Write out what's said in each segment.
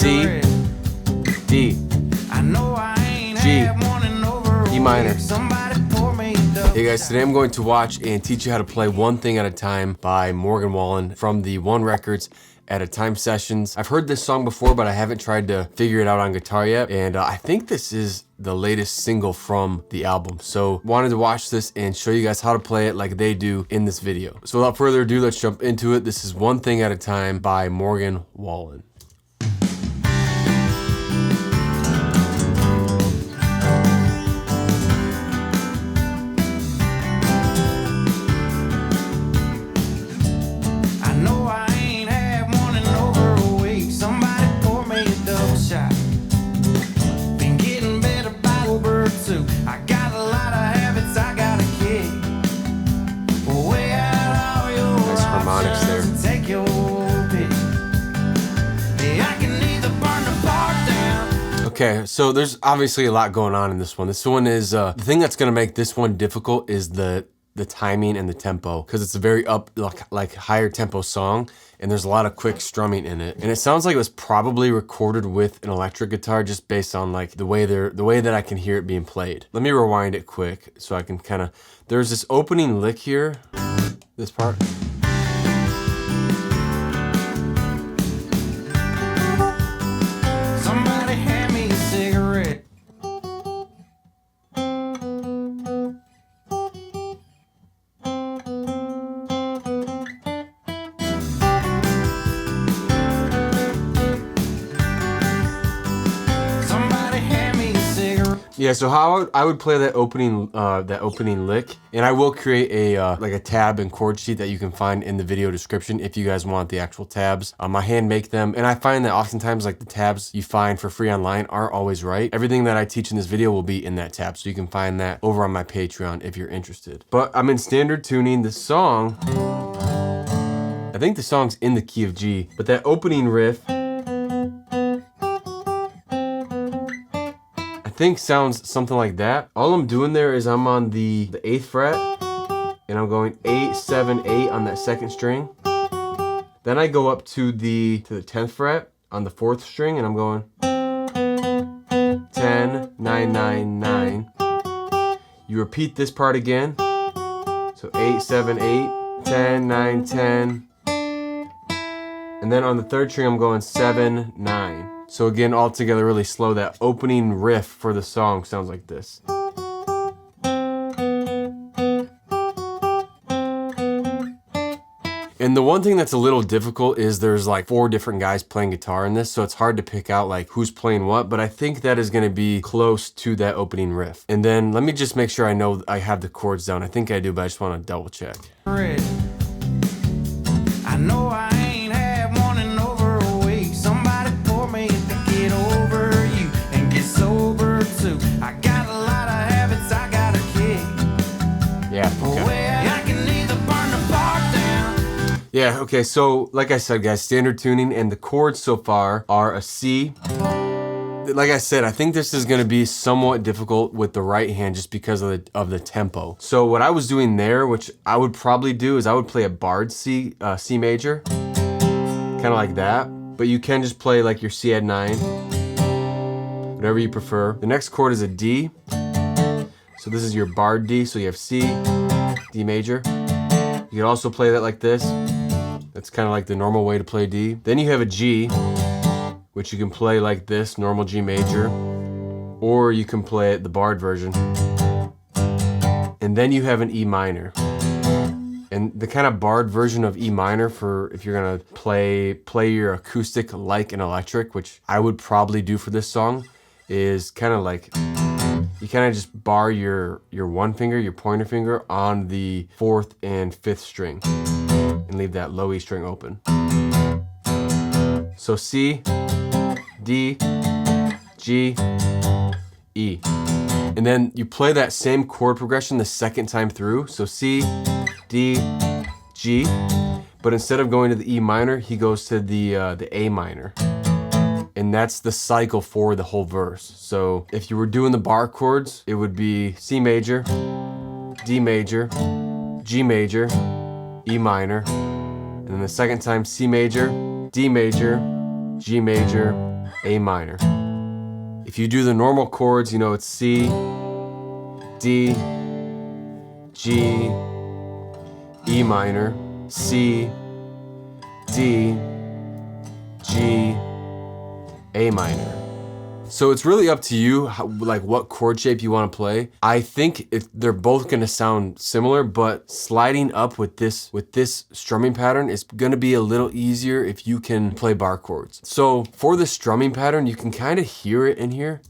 C, D, G, E minor. Hey guys, today I'm going to watch and teach you how to play One Thing at a Time by Morgan Wallen from the One Records at a Time sessions. I've heard this song before, but I haven't tried to figure it out on guitar yet. And I think this is the latest single from the album. So wanted to watch this and show you guys how to play it like they do in this video. So without further ado, let's jump into it. This is One Thing at a Time by Morgan Wallen. Okay, so there's obviously a lot going on in this one. This one is, the thing that's gonna make this one difficult is the timing and the tempo, because it's a very up, like higher tempo song, and there's a lot of quick strumming in it. And it sounds like it was probably recorded with an electric guitar just based on like the way that I can hear it being played. Let me rewind it quick so I can kind of, there's this opening lick here, this part. Yeah, so how I would play that opening lick, and I will create a like a tab and chord sheet that you can find in the video description if you guys want the actual tabs. I hand make them, and I find that oftentimes like the tabs you find for free online aren't always right. Everything that I teach in this video will be in that tab, so you can find that over on my Patreon if you're interested. But I'm in standard tuning. The song, I think the song's in the key of G, but that opening riff I think sounds something like that. All I'm doing there is I'm on the 8th fret and I'm going 8, 7, 8 on that second string. Then I go up to the 10th fret on the 4th string and I'm going 10, 9, 9, 9. You repeat this part again. So 8, 7, 8, 10, 9, 10. And then on the 3rd string I'm going 7, 9. So again, all together really slow. That opening riff for the song sounds like this. And the one thing that's a little difficult is there's like 4 different guys playing guitar in this, so it's hard to pick out like who's playing what, but I think that is gonna be close to that opening riff. And then let me just make sure I know I have the chords down. I think I do, but I just wanna double check. I know I ain't had one in over a week. Somebody pour me to get over you and get sober too. I got a lot of habits I gotta kick. Yeah, okay. I can either burn the park down. Yeah, okay, so like I said, guys, standard tuning, and the chords so far are a C. Like I said, I think this is gonna be somewhat difficult with the right hand just because of the tempo. So what I was doing there, which I would probably do, is I would play a barred C major, kind of like that. But you can just play like your C add 9, whatever you prefer. The next chord is a D. So this is your barred D, so you have C, D major. You can also play that like this. That's kind of like the normal way to play D. Then you have a G, which you can play like this, normal G major, or you can play it the barred version. And then you have an E minor. And the kind of barred version of E minor, for if you're gonna play your acoustic like an electric, which I would probably do for this song, is kind of like, you kind of just bar your one finger, your pointer finger, on the 4th and 5th string and leave that low E string open. So C, D, G, E. And then you play that same chord progression the second time through. So C, D, G. But instead of going to the E minor, he goes to the A minor. And that's the cycle for the whole verse. So if you were doing the bar chords, it would be C major, D major, G major, E minor. And then the second time, C major, D major, G major, A minor. If you do the normal chords, you know it's C, D, G, E minor, C, D, G, A minor. So it's really up to you, like what chord shape you want to play. I think they're both going to sound similar, but sliding up with this strumming pattern is going to be a little easier if you can play bar chords. So for the strumming pattern, you can kind of hear it in here.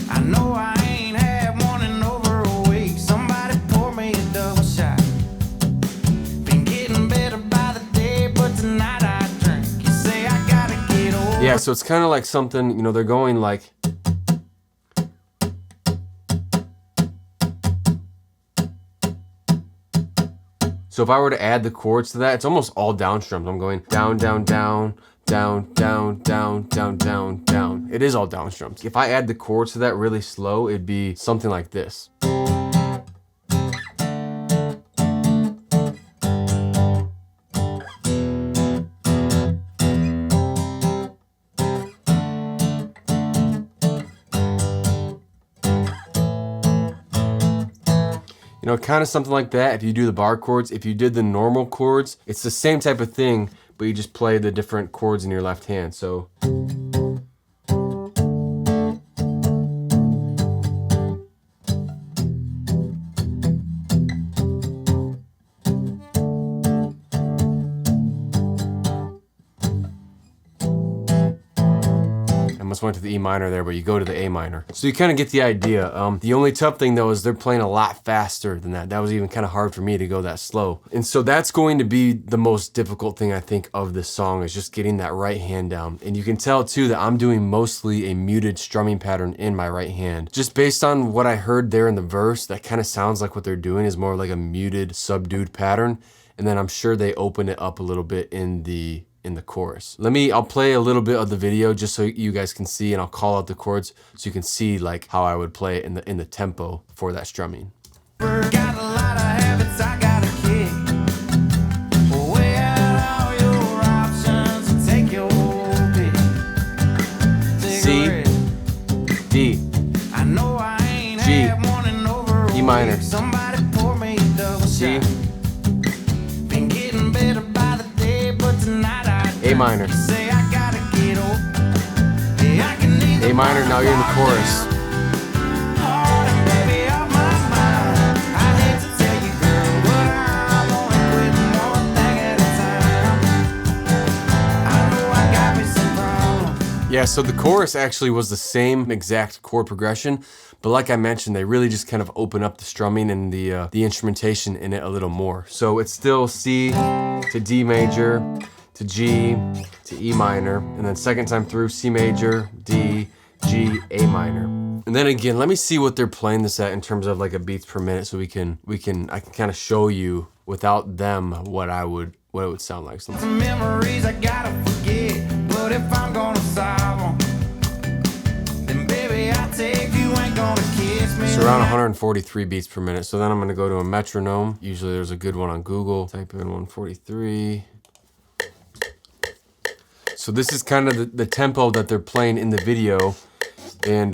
I know I ain't had one in over a week. Somebody pour me a double shot. Been getting better by the day, but tonight I drink. You say I gotta get over. Yeah, so it's kind of like something, you know, they're going like. So if I were to add the chords to that, it's almost all down strums. I'm going down, down, down, down, down, down, down, down, down. It is all down strums. If I add the chords to that really slow, it'd be something like this. You know, kind of something like that if you do the bar chords. If you did the normal chords, it's the same type of thing, but you just play the different chords in your left hand. So. Went to the E minor there, but you go to the A minor. So you kind of get the idea. The only tough thing though is they're playing a lot faster than that. That was even kind of hard for me to go that slow. And so that's going to be the most difficult thing I think of this song, is just getting that right hand down. And you can tell too that I'm doing mostly a muted strumming pattern in my right hand. Just based on what I heard there in the verse, that kind of sounds like what they're doing is more like a muted, subdued pattern. And then I'm sure they open it up a little bit in the chorus. I'll play a little bit of the video just so you guys can see, and I'll call out the chords so you can see like how I would play it in the tempo for that strumming. Got a lot of habits I gotta kick. Weigh out all your options and take your pick. C, D, I know I ain't G, had one in over a E minor, week. Somebody pour me a double C, shot. Been getting better by the day, but tonight A minor, say I gotta get over. Yeah, I can need A minor, now you're in the chorus. hard and baby off my mind. I hate to tell you, girl, but I'm only quitting one thing at a time. I know I got me some problems. Yeah, so the chorus actually was the same exact chord progression, but like I mentioned, they really just kind of open up the strumming and the instrumentation in it a little more. So it's still C to D major, to G, to E minor, and then second time through C major, D, G, A minor. And then again, let me see what they're playing this at in terms of like a beats per minute, so I can kind of show you without them what it would sound like. So Some memories I gotta forget, but if I'm gonna solve them, then baby I take you ain't gonna kiss me. it's around 143 beats per minute. So then I'm gonna go to a metronome. Usually there's a good one on Google. Type in 143. So this is kind of the tempo that they're playing in the video. And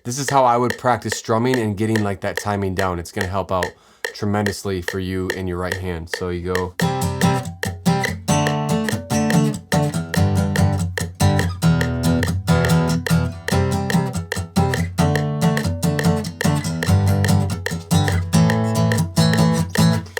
this is how I would practice strumming and getting like that timing down. It's gonna help out tremendously for you in your right hand. So you go.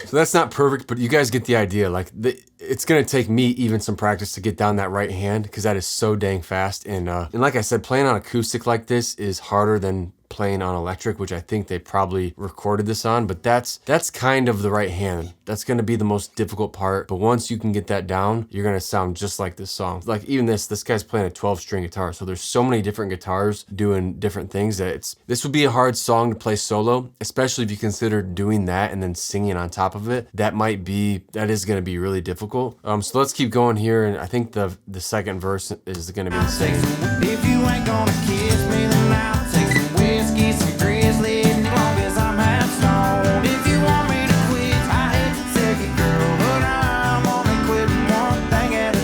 So that's not perfect, but you guys get the idea. Like it's gonna take me even some practice to get down that right hand, because that is so dang fast. And like I said, playing on acoustic like this is harder than playing on electric, which I think they probably recorded this on, but that's kind of the right hand. That's gonna be the most difficult part. But once you can get that down, you're gonna sound just like this song. Like even this guy's playing a 12-string guitar. So there's so many different guitars doing different things that this would be a hard song to play solo, especially if you consider doing that and then singing on top of it. That is gonna be really difficult. So let's keep going here, and I think the second verse is gonna be the same. If you ain't gonna kiss me, then I'll take some whiskey, some grizzly, as long as I'm half stoned. If you want me to quit, I hate to tell you, girl, but I'm only quitting one thing at a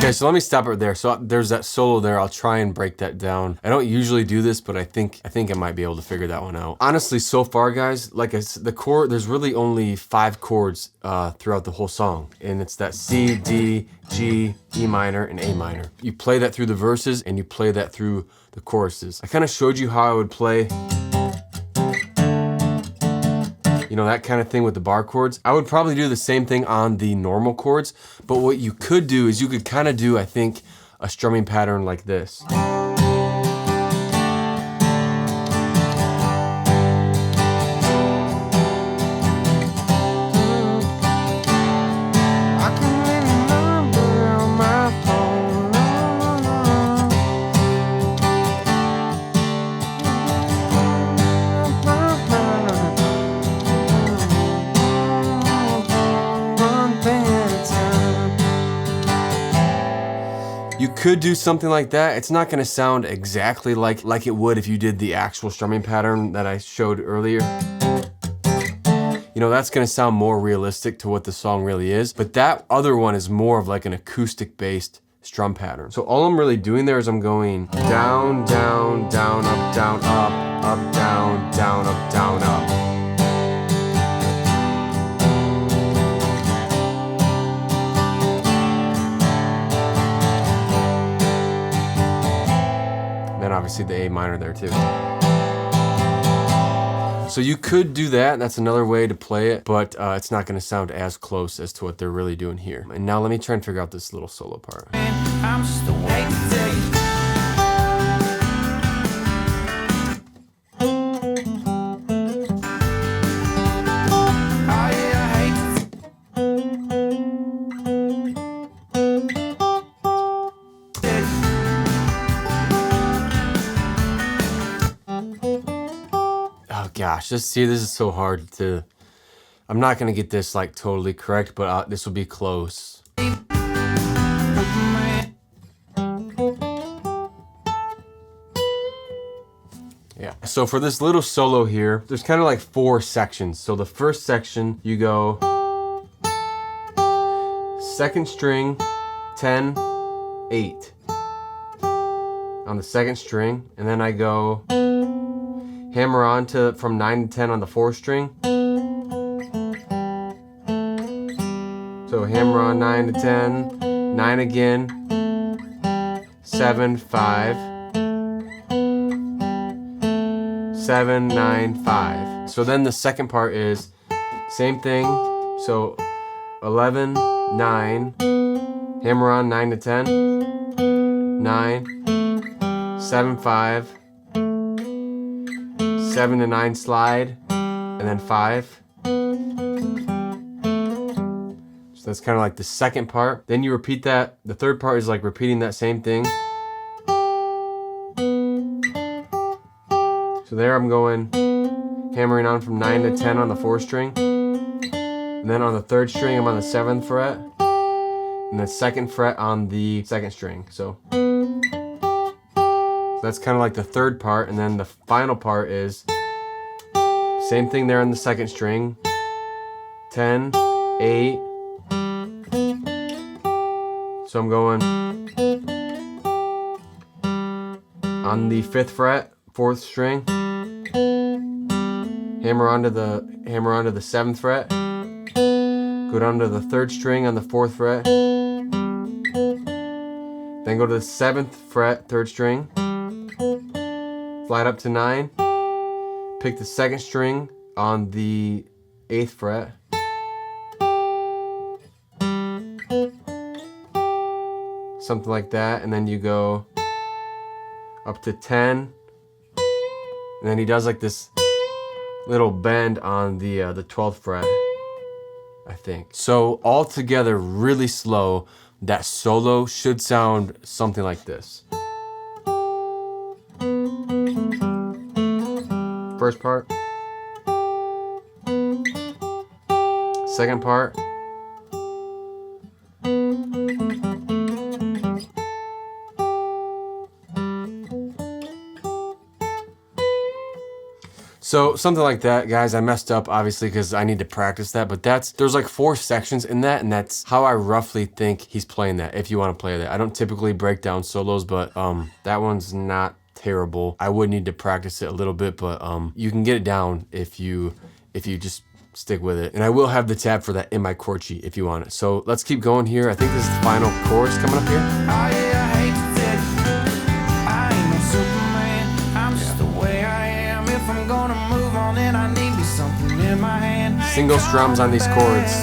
Okay, so let me stop right there. So there's that solo there. I'll try and break that down. I don't usually do this, but I think I might be able to figure that one out. Honestly, so far, guys, like I said, the chord, there's really only 5 chords throughout the whole song, and it's that C, D, G, E minor, and A minor. You play that through the verses, and you play that through the choruses. I kind of showed you how I would play, you know, that kind of thing with the bar chords. I would probably do the same thing on the normal chords, but what you could do is you could kind of do, I think, a strumming pattern like this. You could do something like that. It's not gonna sound exactly like it would if you did the actual strumming pattern that I showed earlier. You know, that's gonna sound more realistic to what the song really is, but that other one is more of like an acoustic based strum pattern. So all I'm really doing there is I'm going down, down, down, up, down, up, down, down, up, down, up. And obviously the A minor there too. So you could do that, that's another way to play it, but it's not gonna sound as close as to what they're really doing here. And now let me try and figure out this little solo part. I'm just a wait to tell you. Oh yeah, I hate to tell you. Oh gosh, this is so hard to, I'm not gonna get this like totally correct, but this will be close. Yeah, so for this little solo here, there's kind of like 4 sections. So the first section, you go 2nd string, 10, 8 on the 2nd string, and then I go hammer on to from 9 to 10 on the 4th string. So hammer on 9 to 10, 9 again, 7, 5, 7, 9, 5. So then the second part is same thing. So 11, 9, hammer on 9 to 10, 9, 7, 5, 7 to 9 slide, and then 5. So that's kind of like the second part. Then you repeat that. The third part is like repeating that same thing. So there I'm going, hammering on from 9 to 10 on the 4th string. And then on the 3rd string, I'm on the 7th fret. And the 2nd fret on the 2nd string. So that's kind of like the third part, and then the final part is same thing there on the 2nd string, 10, 8. So I'm going on the 5th fret, 4th string, hammer onto the 7th fret, go down to the 3rd string on the 4th fret, then go to the 7th fret, 3rd string, slide up to 9, pick the 2nd string on the 8th fret, something like that, and then you go up to 10, and then he does like this little bend on the 12th fret, I think. So all together, really slow, that solo should sound something like this. First part, second part, So something like that, guys. I messed up obviously because I need to practice that, but there's like 4 sections in that, and that's how I roughly think he's playing that. If you want to play that, I don't typically break down solos, but that one's not terrible. I would need to practice it a little bit, but you can get it down if you just stick with it. And I will have the tab for that in my chord sheet if you want it. So let's keep going here. I think this is the final chorus coming up here. Oh yeah, I hate to tell you, I ain't no Superman. I'm just the way I am. If I'm gonna move on, then I need me something in my hand. Single strums on these chords.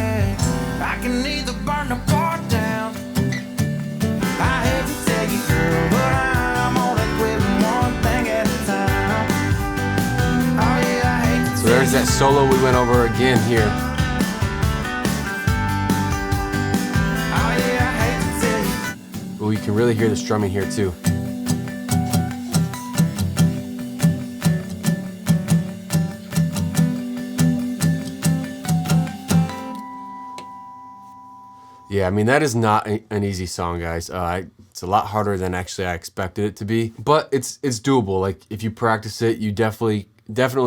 I can either burn the part down. I hate to tell you, girl, but I'm only quitting one thing at a time. Oh yeah, I hate to So there's that solo we went over again here. Oh yeah, I hate to tell you. Ooh, you can really hear the strumming here too. Yeah, I mean, that is not an easy song, guys. It's a lot harder than actually I expected it to be, but it's doable. Like, if you practice it, you definitely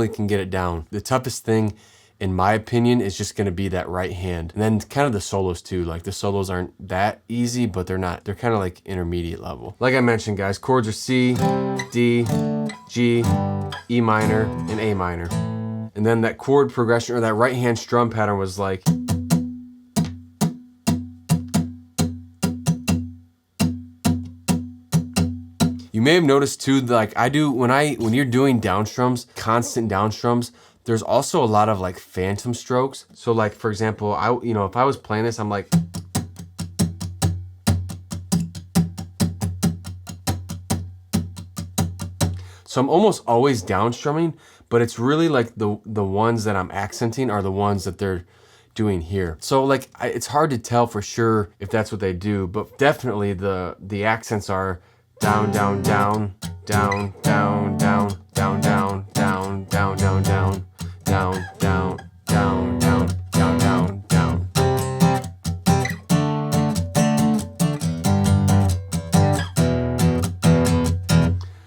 can get it down. The toughest thing, in my opinion, is just gonna be that right hand. And then kind of the solos too. Like, the solos aren't that easy, but they're kind of like intermediate level. Like I mentioned, guys, chords are C, D, G, E minor, and A minor. And then that chord progression, or that right hand strum pattern, was like, you may have noticed too, like I do when you're doing down strums, constant down strums, there's also a lot of like phantom strokes. So like, for example, if I was playing this, I'm like, so I'm almost always down strumming, but it's really like the ones that I'm accenting are the ones that they're doing here. So like, it's hard to tell for sure if that's what they do, but definitely the accents are down, down, down, down, down, down, down, down, down, down, down, down, down, down, down, down, down, down, down.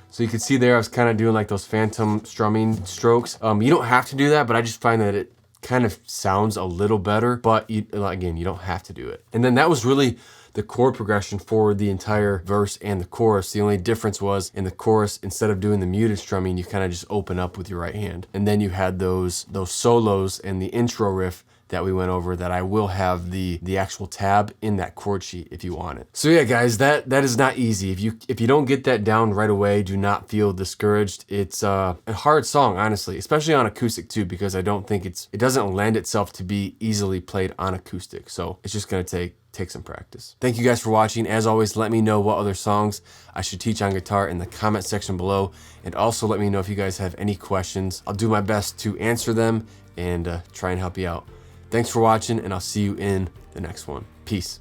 So you can see there, I was kind of doing like those phantom strumming strokes. You don't have to do that, but I just find that it kind of sounds a little better, but again, you don't have to do it. And then that was really the chord progression for the entire verse and the chorus. The only difference was in the chorus, instead of doing the muted strumming, you kind of just open up with your right hand. And then you had those solos and the intro riff that we went over, that I will have the actual tab in that chord sheet if you want it. So yeah, guys, that is not easy. If you don't get that down right away, do not feel discouraged. It's a hard song, honestly, especially on acoustic too, because I don't think it doesn't lend itself to be easily played on acoustic. So it's just gonna take some practice. Thank you guys for watching. As always, let me know what other songs I should teach on guitar in the comment section below. And also let me know if you guys have any questions. I'll do my best to answer them and try and help you out. Thanks for watching, and I'll see you in the next one. Peace.